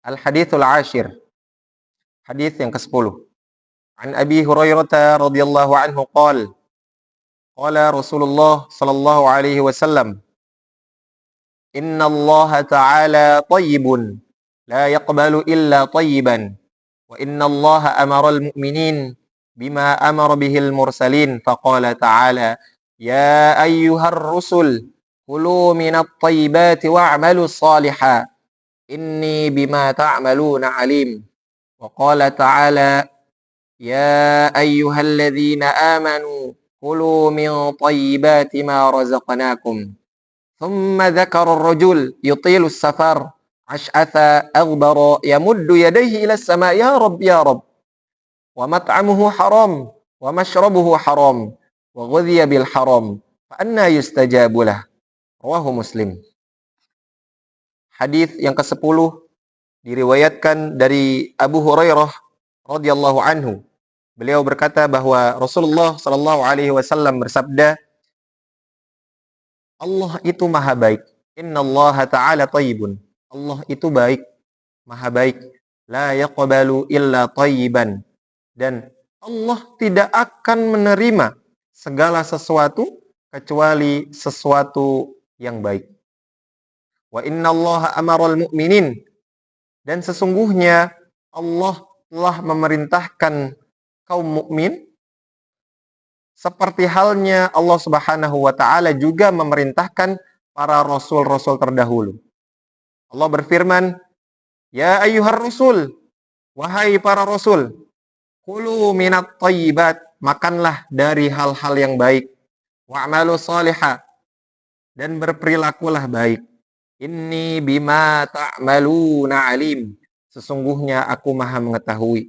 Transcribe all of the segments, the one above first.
Al-Hadithul Ashir. Hadis yang ke-10. An Abi Hurairah radhiyallahu anhu qala Rasulullah sallallahu alaihi wasallam, Inna Allah ta'ala tayyibun, la yaqbalu illa tayyiban. Wa inna Allah amara al-mu'minin bima amara bihil mursalin. Faqala ta'ala, Ya ayyuhar rusul, kulu minat tayyibati wa'amalu saliha. Inni bima ta'maluna alim. Wa qala ta'ala, Ya ayyuhalladzina amanu, kulu min tayyibati ma razaqnakum. ثم ذكر الرجل يطيل السفر أشعث أغبر يمد يديه إلى السماء يا رب يا رب ومطعمه حرام ومشربه حرام وغذي بالحرام فأنى يستجاب له رواه مسلم. Hadis yang ke-10 diriwayatkan dari Abu Hurairah radhiyallahu anhu. Beliau berkata bahwa Rasulullah sallallahu alaihi wasallam bersabda, Allah itu maha baik. Inna Allah ta'ala tayyibun. Allah itu baik, maha baik. La yaqbalu illa tayyiban. Dan Allah tidak akan menerima segala sesuatu kecuali sesuatu yang baik. Wa inna Allah amaral mu'minin. Dan sesungguhnya Allah telah memerintahkan kaum mukmin seperti halnya Allah Subhanahu wa taala juga memerintahkan para rasul-rasul terdahulu. Allah berfirman, Ya ayyuhar rusul, wahai para rasul, kulu minat thayyibat, makanlah dari hal-hal yang baik. Wa'malu salihah, dan berperilakulah baik. Inni bima ta'maluna alim, sesungguhnya aku maha mengetahui.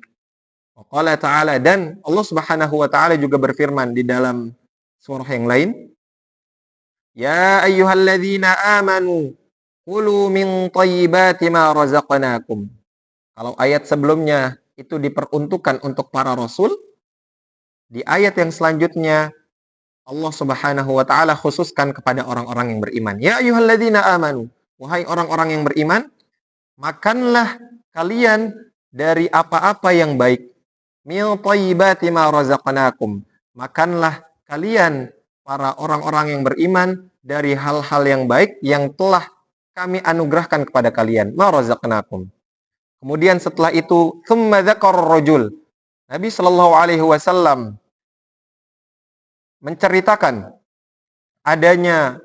Qala ta'ala, dan Allah Subhanahu wa taala juga berfirman di dalam surah yang lain, Ya ayyuhalladzina amanu kulu min thayyibati ma razaqnakum. Kalau ayat sebelumnya itu diperuntukkan untuk para rasul, di ayat yang selanjutnya Allah Subhanahu wa taala khususkan kepada orang-orang yang beriman. Ya ayyuhalladzina amanu, wahai orang-orang yang beriman, makanlah kalian dari apa-apa yang baik. Min thayyibati ma razaqnakum. Makanlah kalian para orang-orang yang beriman dari hal-hal yang baik yang telah kami anugerahkan kepada kalian. Ma razaqnakum. Kemudian setelah itu, thumma dzakara rajul. Nabi sallallahu alaihi wasallam menceritakan adanya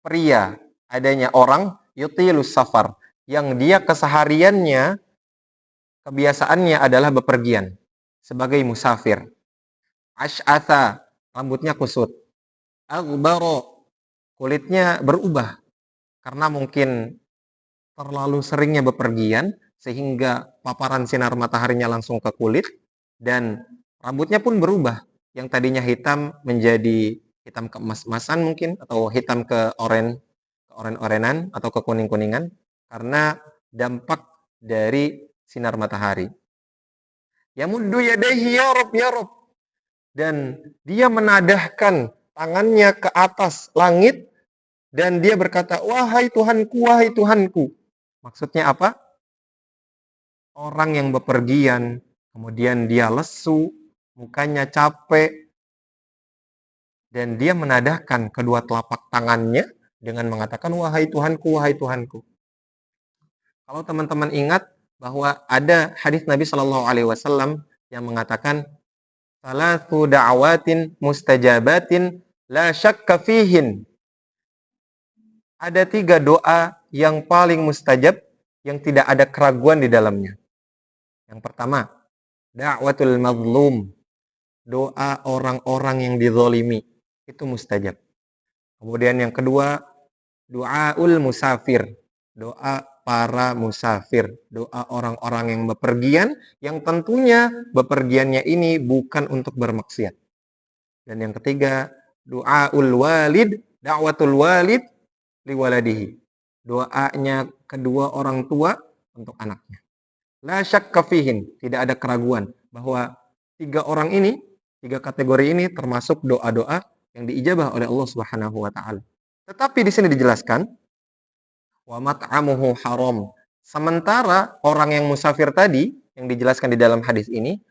pria, adanya orang yutilus safar yang dia kesehariannya, kebiasaannya adalah bepergian sebagai musafir. Ash'atha, rambutnya kusut. Aghbaro, kulitnya berubah karena mungkin terlalu seringnya bepergian sehingga paparan sinar mataharinya langsung ke kulit, dan rambutnya pun berubah. Yang tadinya hitam menjadi hitam keemas-emasan mungkin, atau hitam ke oren-orenan atau ke kuning-kuningan karena dampak dari sinar matahari. Yamuddu yadayhi ya Rabb ya Rabb. Dan dia menadahkan tangannya ke atas langit dan dia berkata, wahai Tuhanku, wahai Tuhanku. Maksudnya apa? Orang yang bepergian, kemudian dia lesu, mukanya capek, dan dia menadahkan kedua telapak tangannya dengan mengatakan, wahai Tuhanku, wahai Tuhanku. Kalau teman-teman ingat bahwa ada hadis Nabi Shallallahu Alaihi Wasallam yang mengatakan, salatu da'watin mustajabatin la syakka fihin. Ada 3 doa yang paling mustajab yang tidak ada keraguan di dalamnya. Yang pertama, da'watul mazlum, doa orang-orang yang dizalimi, itu mustajab. Kemudian yang kedua, du'aul musafir, doa para musafir, doa orang-orang yang bepergian, yang tentunya bepergiannya ini bukan untuk bermaksiat. Dan yang ketiga, du'aul walid, da'watul walid liwaladihi, doanya kedua orang tua untuk anaknya. La syakka fihin, tidak ada keraguan bahwa 3 orang ini, 3 kategori ini termasuk doa-doa yang diijabah oleh Allah Subhanahu wa taala. Tetapi di sini dijelaskan wa mat'amuhu haram, Sementara orang yang musafir tadi, yang dijelaskan di dalam hadis ini,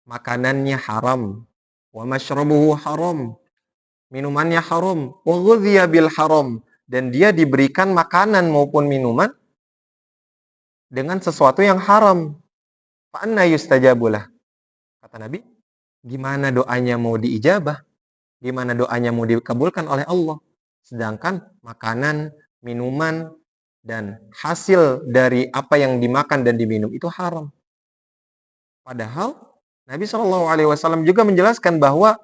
makanannya haram, wa mashrabuhu haram, minumannya haram, wa ghudhiya bil haram, dan dia diberikan makanan maupun minuman dengan sesuatu yang haram. Fa anna yustajabulah. Kata Nabi, gimana doanya mau diijabah? Gimana doanya mau dikabulkan oleh Allah? Sedangkan makanan, minuman, dan hasil dari apa yang dimakan dan diminum itu haram. Padahal Nabi Shallallahu Alaihi Wasallam juga menjelaskan bahwa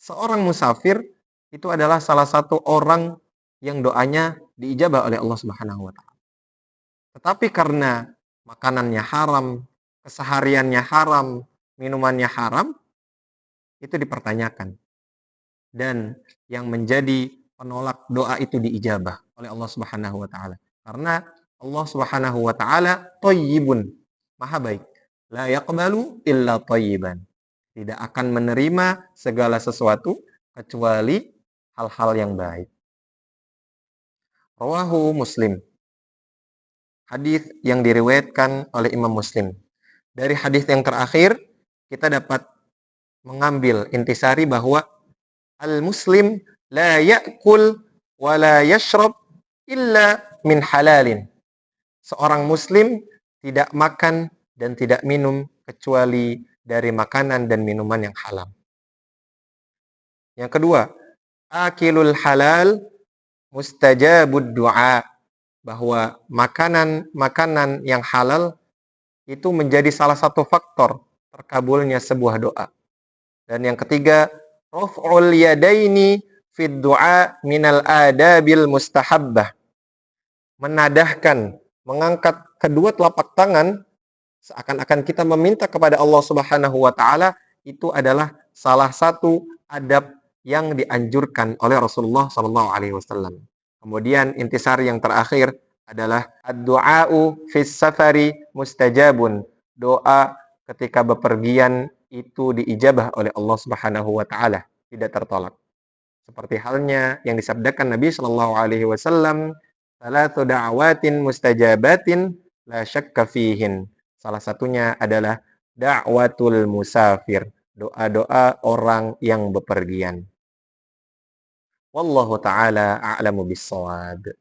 seorang musafir itu adalah salah satu orang yang doanya diijabah oleh Allah Subhanahu Wa Taala. Tetapi karena makanannya haram, kesehariannya haram, minumannya haram, itu dipertanyakan. Dan yang menjadi penolak doa itu diijabah oleh Allah Subhanahu Wa Taala. Karena Allah Subhanahu Wa Taala thayyibun, maha baik. La yaqbalu illa thayyiban. Tidak akan menerima segala sesuatu kecuali hal-hal yang baik. Rawahu Muslim. Hadis yang diriwayatkan oleh Imam Muslim. Dari hadis yang terakhir, kita dapat mengambil intisari bahwa al-muslim la ya'kul wa la yashrab illa min halalin. Seorang muslim tidak makan dan tidak minum kecuali dari makanan dan minuman yang halal. Yang kedua, akilul halal mustajabud du'a, bahwa makanan yang halal itu menjadi salah satu faktor terkabulnya sebuah doa. Dan yang ketiga, raf'ul yadaini fid du'a minal adabil mustahabbah. Menadahkan, mengangkat kedua telapak tangan seakan-akan kita meminta kepada Allah Subhanahu wa taala, itu adalah salah satu adab yang dianjurkan oleh Rasulullah sallallahu alaihi wasallam. Kemudian intisari yang terakhir adalah ad-du'a'u fis safari mustajabun. Doa ketika bepergian itu diijabah oleh Allah Subhanahu wa taala, tidak tertolak. Seperti halnya yang disabdakan Nabi sallallahu alaihi wasallam, "Salatu da'awatin mustajabatin la syakka fihin." Salah satunya adalah da'watul musafir, doa-doa orang yang bepergian. Wallahu taala a'lamu bis-shawab.